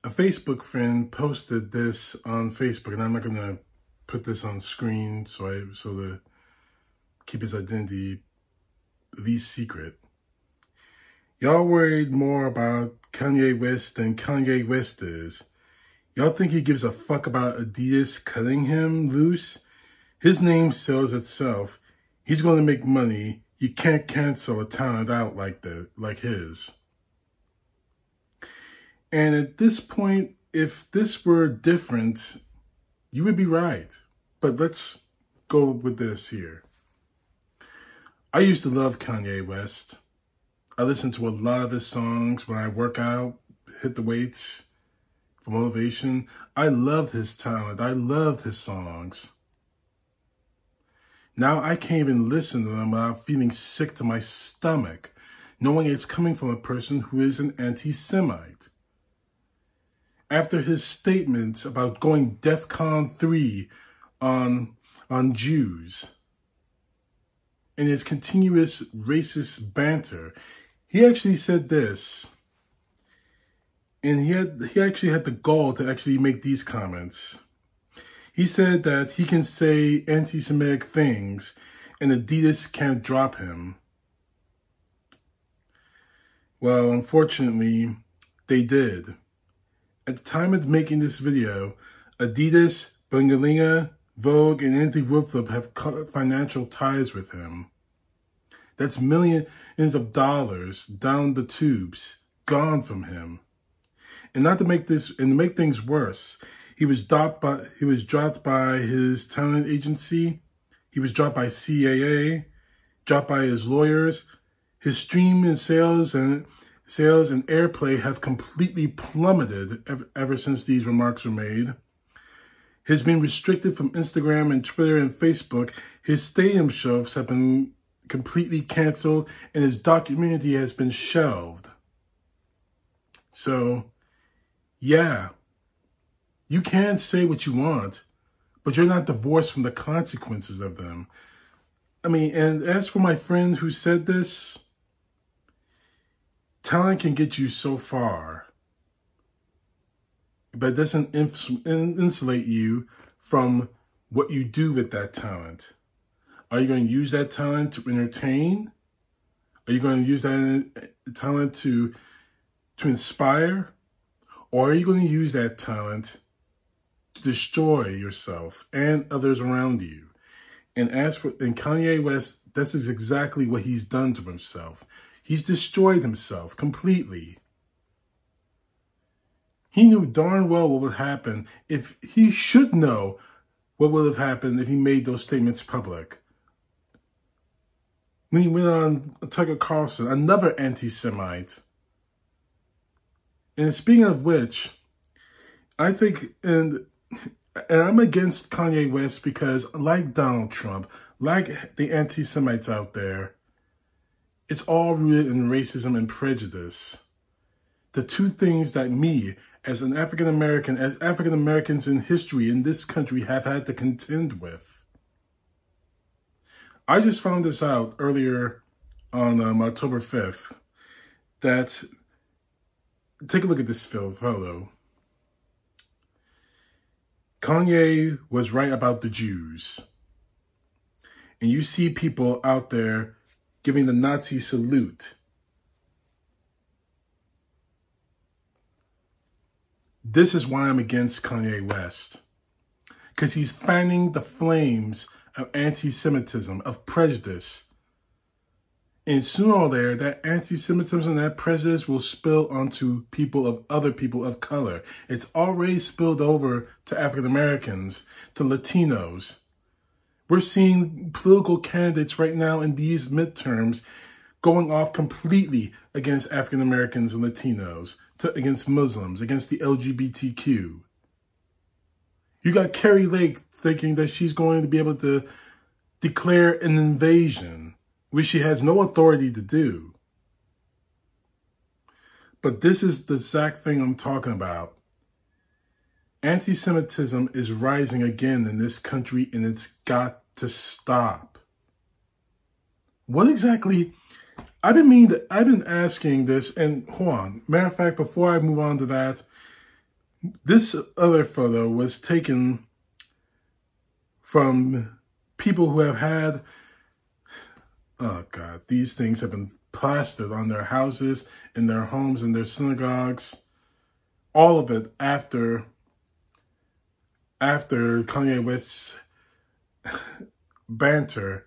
A Facebook friend posted this on Facebook, and I'm not gonna put this on screen so to keep his identity at least secret. Y'all worried more about Kanye West than Kanye West is. Y'all think he gives a fuck about Adidas cutting him loose? His name sells itself. He's going to make money. You can't cancel a talent out like his. And at this point, if this were different, you would be right. But let's go with this here. I used to love Kanye West. I listen to a lot of his songs when I work out, hit the weights for motivation. I loved his talent. I loved his songs. Now I can't even listen to them without feeling sick to my stomach, knowing it's coming from a person who is an anti-Semite. After his statements about going DEFCON 3 on Jews and his continuous racist banter, he actually said this, and he actually had the gall to actually make these comments. He said that he can say anti-Semitic things and Adidas can't drop him. Well, unfortunately, they did. At the time of making this video, Adidas, Bungalinga, Vogue, and Anti-Ruthlip have cut financial ties with him. That's millions of dollars down the tubes, gone from him. And to make things worse, he was dropped by his talent agency. He was dropped by CAA, dropped by his lawyers. His stream and sales and airplay have completely plummeted ever since these remarks were made. He's been restricted from Instagram and Twitter and Facebook. His stadium shows have been completely canceled, and his documentary has been shelved. So, yeah, you can say what you want, but you're not divorced from the consequences of them. I mean, and as for my friend who said this, talent can get you so far, but it doesn't insulate you from what you do with that talent. Are you going to use that talent to entertain? Are you going to use that talent to inspire? Or are you going to use that talent to destroy yourself and others around you? And as for Kanye West, this is exactly what he's done to himself. He's destroyed himself completely. He knew darn well what would happen if he should know what would have happened if he made those statements public. When he went on Tucker Carlson, another anti-Semite. And speaking of which, I think, and I'm against Kanye West because like Donald Trump, like the anti-Semites out there, it's all rooted in racism and prejudice. The two things that me, as an African-American, as African-Americans in history in this country have had to contend with. I just found this out earlier on October 5th, that, take a look at this photo. Kanye was right about the Jews. And you see people out there giving the Nazi salute. This is why I'm against Kanye West. Because he's fanning the flames of anti-Semitism, of prejudice. And sooner or later, that anti-Semitism and that prejudice will spill onto other people of color. It's already spilled over to African Americans, to Latinos. We're seeing political candidates right now in these midterms going off completely against African Americans and Latinos, against Muslims, against the LGBTQ. You got Carrie Lake thinking that she's going to be able to declare an invasion, which she has no authority to do. But this is the exact thing I'm talking about. Anti-Semitism is rising again in this country, and it's got to stop. What exactly? I've been asking this, and hold on. Matter of fact, before I move on to that, This other photo was taken from people who have had, oh God, these things have been plastered on their houses, in their homes, in their synagogues. All of it after Kanye West's banter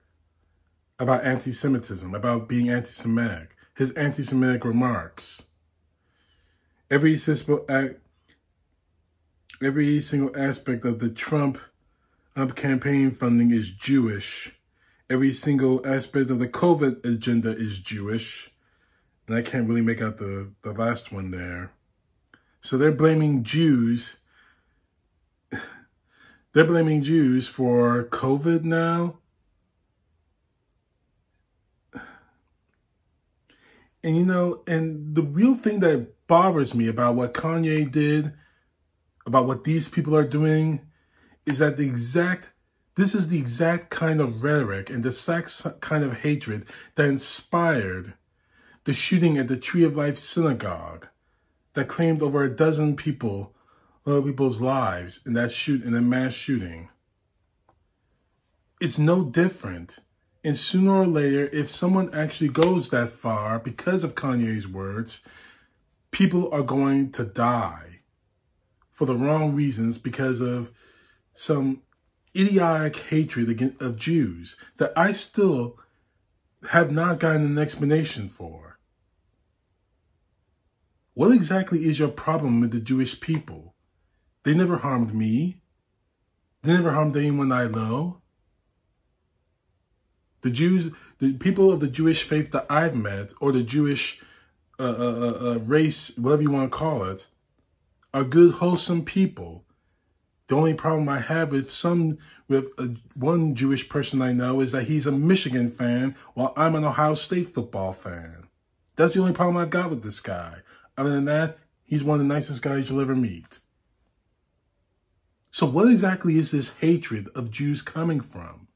about anti-Semitism, about being anti-Semitic, his anti-Semitic remarks. Every single aspect of the Trump campaign funding is Jewish. Every single aspect of the COVID agenda is Jewish. And I can't really make out the last one there. So they're blaming Jews. They're blaming Jews for COVID now. And you know, and the real thing that bothers me about what Kanye did, about what these people are doing, is that this is the exact kind of rhetoric and the exact kind of hatred that inspired the shooting at the Tree of Life synagogue that claimed over 12 people's lives in a mass shooting. It's no different. And sooner or later, if someone actually goes that far because of Kanye's words, people are going to die for the wrong reasons because of some idiotic hatred of Jews that I still have not gotten an explanation for. What exactly is your problem with the Jewish people? They never harmed me. They never harmed anyone I know. The people of the Jewish faith that I've met, or the Jewish race, whatever you want to call it, are good, wholesome people. The only problem I have with one Jewish person I know is that he's a Michigan fan while I'm an Ohio State football fan. That's the only problem I've got with this guy. Other than that, he's one of the nicest guys you'll ever meet. So what exactly is this hatred of Jews coming from?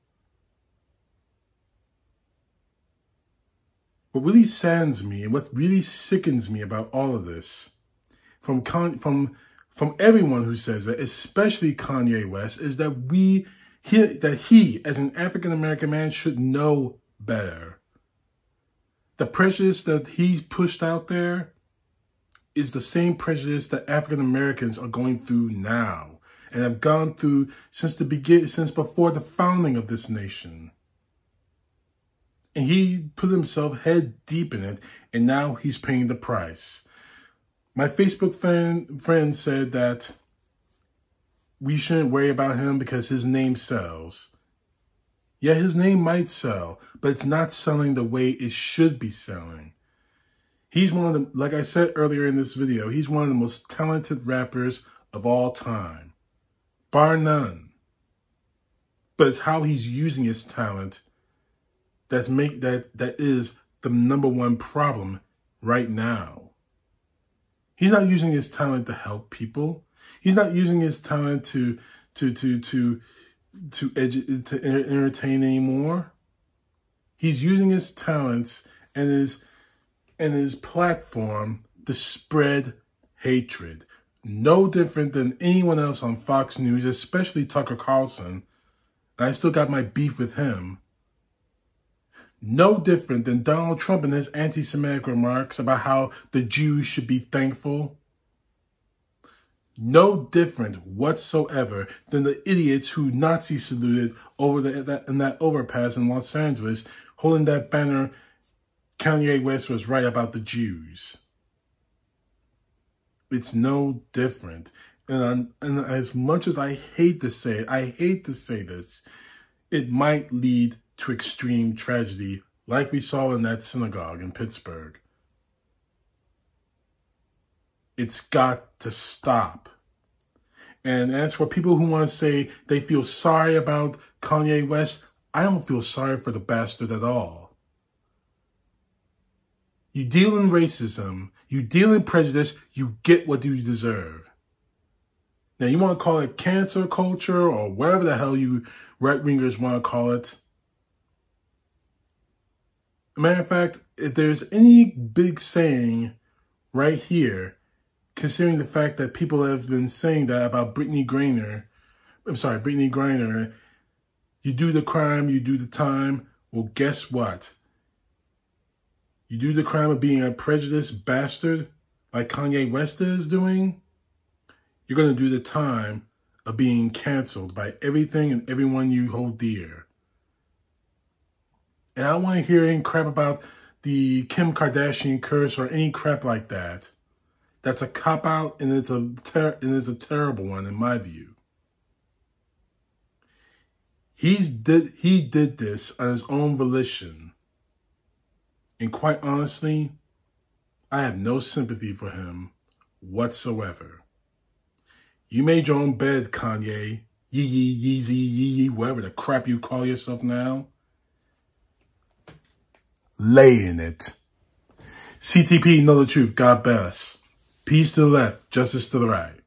What really saddens me and what really sickens me about all of this, from everyone who says it, especially Kanye West, is that he, as an African-American man, should know better. The prejudice that he's pushed out there is the same prejudice that African-Americans are going through now and have gone through since before the founding of this nation. And he put himself head deep in it, and now he's paying the price. My Facebook friend said that we shouldn't worry about him because his name sells. Yeah, his name might sell, but it's not selling the way it should be selling. He's one of the, like I said earlier in this video, he's one of the most talented rappers of all time, bar none. But it's how he's using his talent that is the number one problem right now. He's not using his talent to help people. He's not using his talent to entertain anymore. He's using his talents and his platform to spread hatred. No different than anyone else on Fox News, especially Tucker Carlson. And I still got my beef with him. No different than Donald Trump and his anti-Semitic remarks about how the Jews should be thankful. No different whatsoever than the idiots who Nazi saluted in that overpass in Los Angeles, holding that banner, Kanye West was right about the Jews. It's no different. And as much as I hate to say this, it might lead to extreme tragedy like we saw in that synagogue in Pittsburgh. It's got to stop. And as for people who want to say they feel sorry about Kanye West, I don't feel sorry for the bastard at all. You deal in racism, you deal in prejudice, you get what you deserve. Now, you want to call it cancel culture or whatever the hell you right-wingers want to call it. Matter of fact, if there's any big saying right here, considering the fact that people have been saying that about Brittany Griner, you do the crime, you do the time. Well, guess what? You do the crime of being a prejudiced bastard, like Kanye West is doing, you're going to do the time of being canceled by everything and everyone you hold dear. And I don't want to hear any crap about the Kim Kardashian curse or any crap like that. That's a cop-out, and it's a terrible one in my view. He did this on his own volition. And quite honestly, I have no sympathy for him whatsoever. You made your own bed, Kanye. Yeezy, whatever the crap you call yourself now. Lay in it. CTP, know the truth. God bless. Peace to the left, justice to the right.